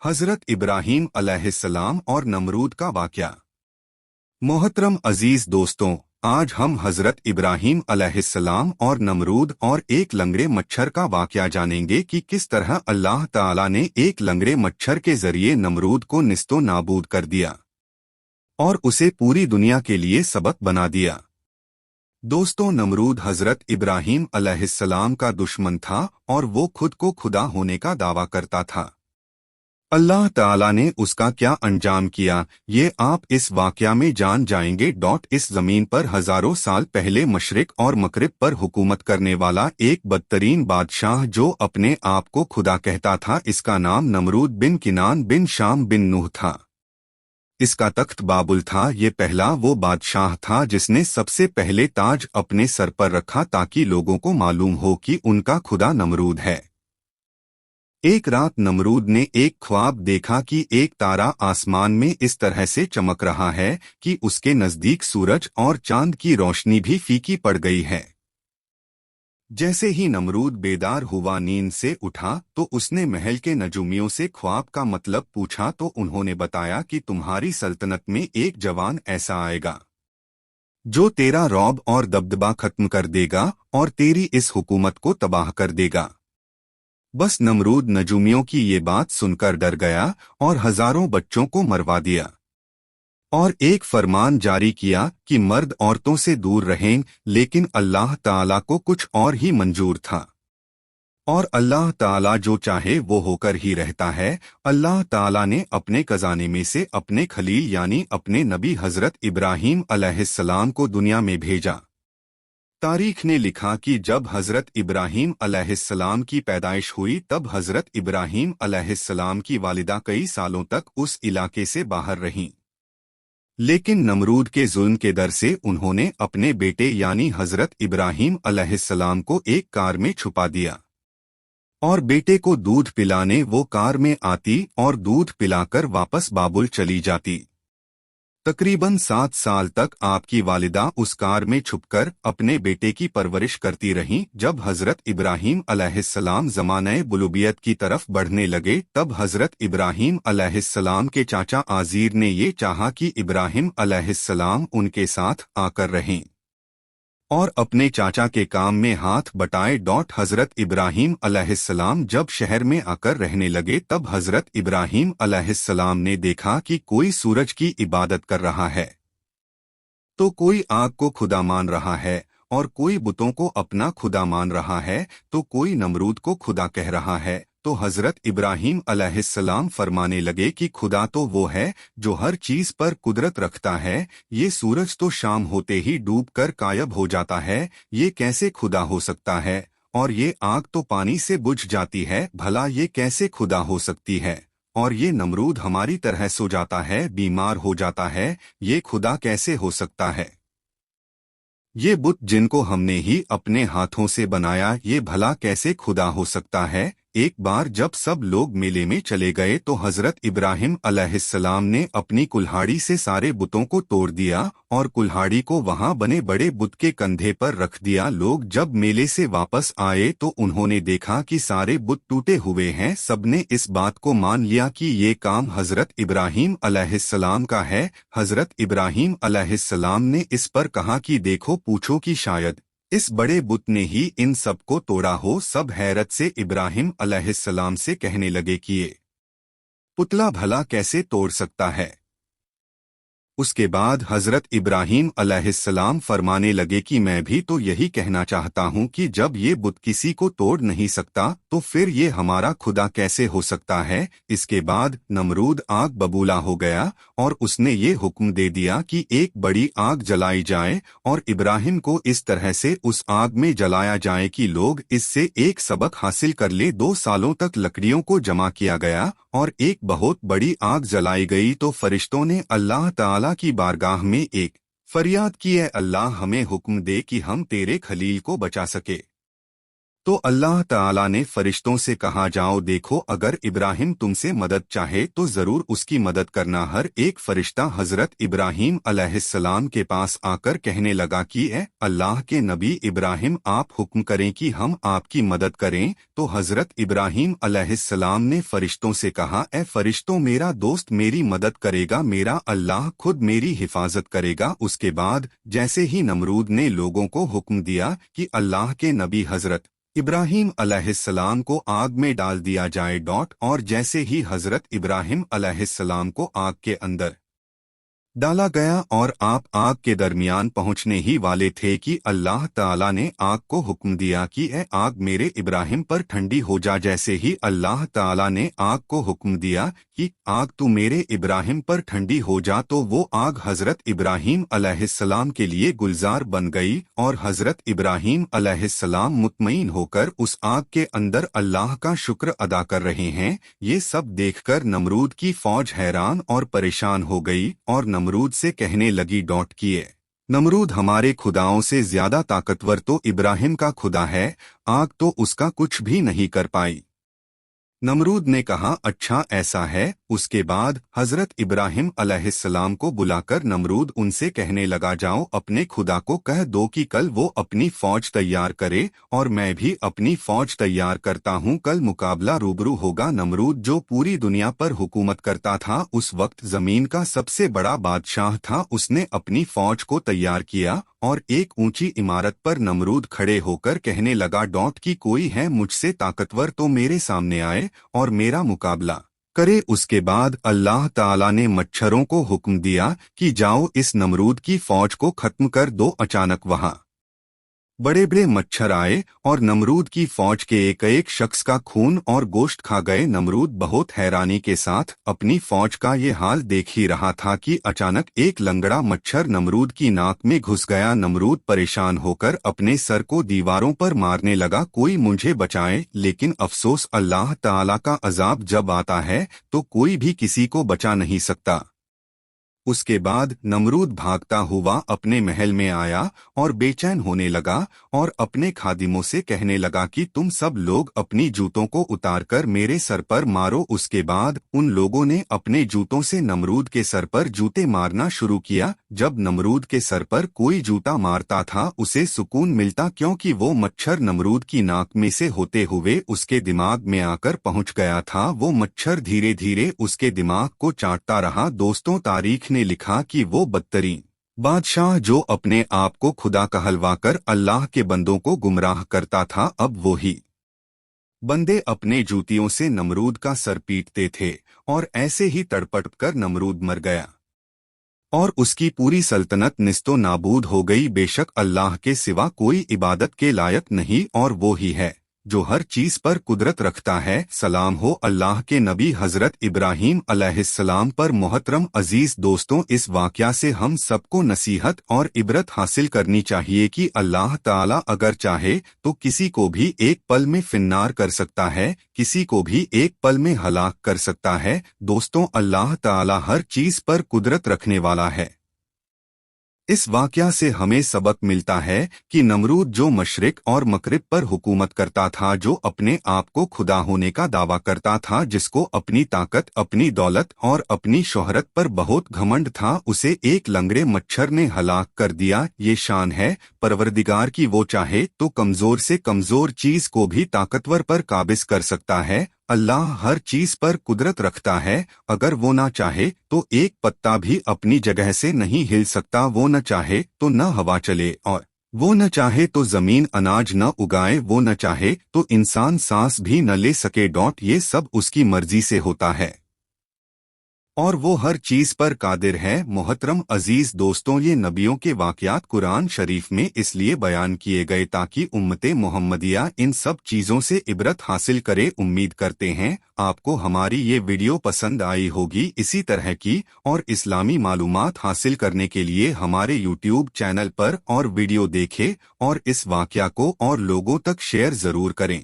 हजरत इब्राहीम अलैहिस्सलाम और नमरूद का वाक़या। मोहतरम अजीज दोस्तों, आज हम हजरत इब्राहीम अलैहिस्सलाम और नमरूद और एक लंगड़े मच्छर का वाक़या जानेंगे कि किस तरह अल्लाह ताला ने एक लंगड़े मच्छर के जरिए नमरूद को निस्तो नाबूद कर दिया और उसे पूरी दुनिया के लिए सबक बना दिया। दोस्तों, नमरूद हजरत इब्राहीम अलैहिस्सलाम का दुश्मन था और वो खुद को खुदा होने का दावा करता था। अल्लाह ताला ने उसका क्या अंजाम किया, ये आप इस वाक़या में जान जाएंगे। इस ज़मीन पर हज़ारों साल पहले मशरिक और मगरिब पर हुकूमत करने वाला एक बदतरीन बादशाह जो अपने आप को खुदा कहता था, इसका नाम नमरूद बिन किनान बिन शाम बिन नूह था। इसका तख्त बाबुल था। ये पहला वो बादशाह था जिसने सबसे पहले ताज अपने सर पर रखा ताकि लोगों को मालूम हो कि उनका खुदा नमरूद है। एक रात नमरूद ने एक ख्वाब देखा कि एक तारा आसमान में इस तरह से चमक रहा है कि उसके नजदीक सूरज और चांद की रोशनी भी फीकी पड़ गई है। जैसे ही नमरूद बेदार हुआ, नींद से उठा तो उसने महल के नजूमियों से ख्वाब का मतलब पूछा तो उन्होंने बताया कि तुम्हारी सल्तनत में एक जवान ऐसा आएगा जो तेरा रौब और दबदबा खत्म कर देगा और तेरी इस हुकूमत को तबाह कर देगा। बस नमरूद नजूमियों की ये बात सुनकर डर गया और हजारों बच्चों को मरवा दिया और एक फरमान जारी किया कि मर्द औरतों से दूर रहें, लेकिन अल्लाह ताला को कुछ और ही मंजूर था और अल्लाह ताला जो चाहे वो होकर ही रहता है। अल्लाह ताला ने अपने खजाने में से अपने खलील यानी अपने नबी हजरत इब्राहीम अलैहिस्सलाम को दुनिया में भेजा। तारीख ने लिखा कि जब हजरत इब्राहीम अलैहिस्सलाम की पैदाइश हुई तब हजरत इब्राहीम अलैहिस्सलाम की वालिदा कई सालों तक उस इलाके से बाहर रहीं, लेकिन नमरूद के जुल्म के डर से उन्होंने अपने बेटे यानी हजरत इब्राहीम अलैहिस्सलाम को एक कार में छुपा दिया और बेटे को दूध पिलाने वो कार में आती और दूध पिलाकर वापस बाबुल चली जाती। तकरीबन 7 साल तक आपकी वालिदा उस कार में छुपकर अपने बेटे की परवरिश करती रहीं। जब हजरत इब्राहीम अलैहिस्सलाम ज़माने बुलूबियत की तरफ बढ़ने लगे तब हजरत इब्राहीम अलैहिस्सलाम के चाचा आज़ीर ने ये चाहा कि इब्राहीम अलैहिस्सलाम उनके साथ आकर रहें और अपने चाचा के काम में हाथ बटाए। हजरत इब्राहीम अलैहिस्सलाम जब शहर में आकर रहने लगे तब हजरत इब्राहीम अलैहिस्सलाम ने देखा कि कोई सूरज की इबादत कर रहा है तो कोई आग को खुदा मान रहा है और कोई बुतों को अपना खुदा मान रहा है तो कोई नमरूद को खुदा कह रहा है। तो हजरत इब्राहीम अलैहिस्सलाम फरमाने लगे कि खुदा तो वो है जो हर चीज पर कुदरत रखता है। ये सूरज तो शाम होते ही डूब कर गायब हो जाता है, ये कैसे खुदा हो सकता है? और ये आग तो पानी से बुझ जाती है, भला ये कैसे खुदा हो सकती है? और ये नमरूद हमारी तरह सो जाता है, बीमार हो जाता है, ये खुदा कैसे हो सकता है? ये बुत जिनको हमने ही अपने हाथों से बनाया, ये भला कैसे खुदा हो सकता है? एक बार जब सब लोग मेले में चले गए तो हजरत इब्राहीम अलैहिस्सलाम ने अपनी कुल्हाड़ी से सारे बुतों को तोड़ दिया और कुल्हाड़ी को वहां बने बड़े बुत के कंधे पर रख दिया। लोग जब मेले से वापस आए तो उन्होंने देखा कि सारे बुत टूटे हुए हैं। सबने इस बात को मान लिया कि ये काम हजरत इब्राहीम अलैहिस्सलाम का है। हजरत इब्राहीम अलैहिस्सलाम ने इस पर कहा कि देखो, पूछो कि शायद इस बड़े बुत ने ही इन सब को तोड़ा हो। सब हैरत से इब्राहीम अलैहिस्सलाम से कहने लगे कि ये पुतला भला कैसे तोड़ सकता है? उसके बाद हजरत इब्राहीम अलैहिस्सलाम फरमाने लगे कि मैं भी तो यही कहना चाहता हूँ कि जब ये बुत किसी को तोड़ नहीं सकता तो फिर ये हमारा खुदा कैसे हो सकता है? इसके बाद नमरूद आग बबूला हो गया और उसने ये हुक्म दे दिया कि एक बड़ी आग जलाई जाए और इब्राहिम को इस तरह से उस आग में जलाया जाए कि लोग इससे एक सबक हासिल कर ले। 2 सालों तक लकड़ियों को जमा किया गया और एक बहुत बड़ी आग जलाई गई तो फरिश्तों ने अल्लाह ताला की बारगाह में एक फरियाद की, है अल्लाह, हमें हुक्म दे कि हम तेरे खलील को बचा सके। تو अल्लाह ताला ने फरिश्तों से कहा, जाओ देखो, अगर इब्राहिम तुमसे मदद चाहे तो जरूर उसकी मदद करना। हर एक फरिश्ता हजरत इब्राहिम अलैहिस्सलाम के पास आकर कहने लगा कि ए अल्लाह के नबी इब्राहिम, आप हुक्म करें कि हम आपकी मदद करें। तो हजरत इब्राहिम अलैहिस्सलाम ने फरिश्तों से कहा, ए फरिश्तों, मेरा दोस्त मेरी मदद करेगा, मेरा अल्लाह खुद मेरी हिफाजत करेगा। उसके बाद जैसे ही नमरूद ने लोगों को हुक्म दिया कि अल्लाह के नबी हजरत इब्राहिम अलैहिस्सलाम को आग में डाल दिया जाए और जैसे ही हजरत इब्राहिम अलैहिस्सलाम को आग के अंदर डाला गया और आप आग के दरमियान पहुंचने ही वाले थे कि अल्लाह ताला ने आग को हुक्म दिया कि ए आग मेरे इब्राहिम पर ठंडी हो जा। जैसे ही अल्लाह ताला ने आग को हुक्म दिया कि आग तू मेरे इब्राहिम पर ठंडी हो जा, तो वो आग हजरत इब्राहिम अलैहिस्सलाम के लिए गुलजार बन गई और हजरत इब्राहिम अलैहिस्सलाम मुतमईन होकर उस आग के अंदर अल्लाह का शुक्र अदा कर रहे हैं। ये सब देखकर नमरूद की फौज हैरान और परेशान हो गई और नमरूद से कहने लगी, किए नमरूद, हमारे खुदाओं से ज्यादा ताकतवर तो इब्राहिम का खुदा है, आग तो उसका कुछ भी नहीं कर पाई। नमरूद ने कहा, अच्छा ऐसा है। उसके बाद हजरत इब्राहिम अलैहिस्सलाम को बुलाकर नमरूद उनसे कहने लगा, जाओ अपने खुदा को कह दो कि कल वो अपनी फौज तैयार करे और मैं भी अपनी फौज तैयार करता हूँ, कल मुकाबला रूबरू होगा। नमरूद जो पूरी दुनिया पर हुकूमत करता था, उस वक्त जमीन का सबसे बड़ा बादशाह था, उसने अपनी फौज को तैयार किया और एक ऊंची इमारत पर नमरूद खड़े होकर कहने लगा, कि कोई है मुझसे ताकतवर तो मेरे सामने आए और मेरा मुकाबला करे। उसके बाद अल्लाह ताला ने मच्छरों को हुक्म दिया कि जाओ इस नमरूद की फौज को खत्म कर दो। अचानक वहां बड़े बड़े मच्छर आए और नमरूद की फौज के एक एक शख्स का खून और गोश्त खा गए। नमरूद बहुत हैरानी के साथ अपनी फौज का ये हाल देख ही रहा था कि अचानक एक लंगड़ा मच्छर नमरूद की नाक में घुस गया। नमरूद परेशान होकर अपने सर को दीवारों पर मारने लगा, कोई मुझे बचाए। लेकिन अफसोस, अल्लाह ताला का अजाब जब आता है तो कोई भी किसी को बचा नहीं सकता। उसके बाद नमरूद भागता हुआ अपने महल में आया और बेचैन होने लगा और अपने खादिमों से कहने लगा कि तुम सब लोग अपनी जूतों को उतारकर मेरे सर पर मारो। उसके बाद उन लोगों ने अपने जूतों से नमरूद के सर पर जूते मारना शुरू किया। जब नमरूद के सर पर कोई जूता मारता था उसे सुकून मिलता, क्योंकि वो मच्छर नमरूद की नाक में से होते हुए उसके दिमाग में आकर पहुंच गया था। वो मच्छर धीरे धीरे उसके दिमाग को चाटता रहा। दोस्तों, तारीख ने लिखा कि वो बदतरीन बादशाह जो अपने आप को खुदा कहलवाकर अल्लाह के बंदों को गुमराह करता था, अब वो ही बंदे अपने जूतियों से नमरूद का सर पीटते थे और ऐसे ही तड़पट कर नमरूद मर गया और उसकी पूरी सल्तनत निस्तो नाबूद हो गई। बेशक अल्लाह के सिवा कोई इबादत के लायक नहीं और वो ही है जो हर चीज पर कुदरत रखता है। सलाम हो अल्लाह के नबी हजरत इब्राहिम अलैहिस्सलाम पर। मोहतरम अजीज दोस्तों, इस वाकया से हम सबको नसीहत और इबरत हासिल करनी चाहिए कि अल्लाह ताला अगर चाहे तो किसी को भी एक पल में फिन्नार कर सकता है, किसी को भी एक पल में हलाक कर सकता है। दोस्तों, अल्लाह ताला हर चीज पर कुदरत रखने वाला है। इस वाकया से हमें सबक मिलता है कि नमरूद जो मशरिक और मगरिब पर हुकूमत करता था, जो अपने आप को खुदा होने का दावा करता था, जिसको अपनी ताकत, अपनी दौलत और अपनी शोहरत पर बहुत घमंड था, उसे एक लंगड़े मच्छर ने हलाक कर दिया। ये शान है परवरदिगार की, वो चाहे तो कमजोर से कमजोर चीज को भी ताकतवर पर काबिज कर सकता है। अल्लाह हर चीज पर कुदरत रखता है। अगर वो ना चाहे तो एक पत्ता भी अपनी जगह से नहीं हिल सकता, वो न चाहे तो न हवा चले और वो न चाहे तो जमीन अनाज न उगाए, वो न चाहे तो इंसान सांस भी न ले सके। ये सब उसकी मर्जी से होता है और वो हर चीज पर कादिर है। मोहतरम अजीज दोस्तों, ये नबियों के वाकयात कुरान शरीफ में इसलिए बयान किए गए ताकि उम्मते मोहम्मदिया इन सब चीजों से इबरत हासिल करे। उम्मीद करते हैं आपको हमारी ये वीडियो पसंद आई होगी। इसी तरह की और इस्लामी मालूमात हासिल करने के लिए हमारे यूट्यूब चैनल पर और वीडियो देखें और इस वाकया को और लोगों तक शेयर जरूर करें।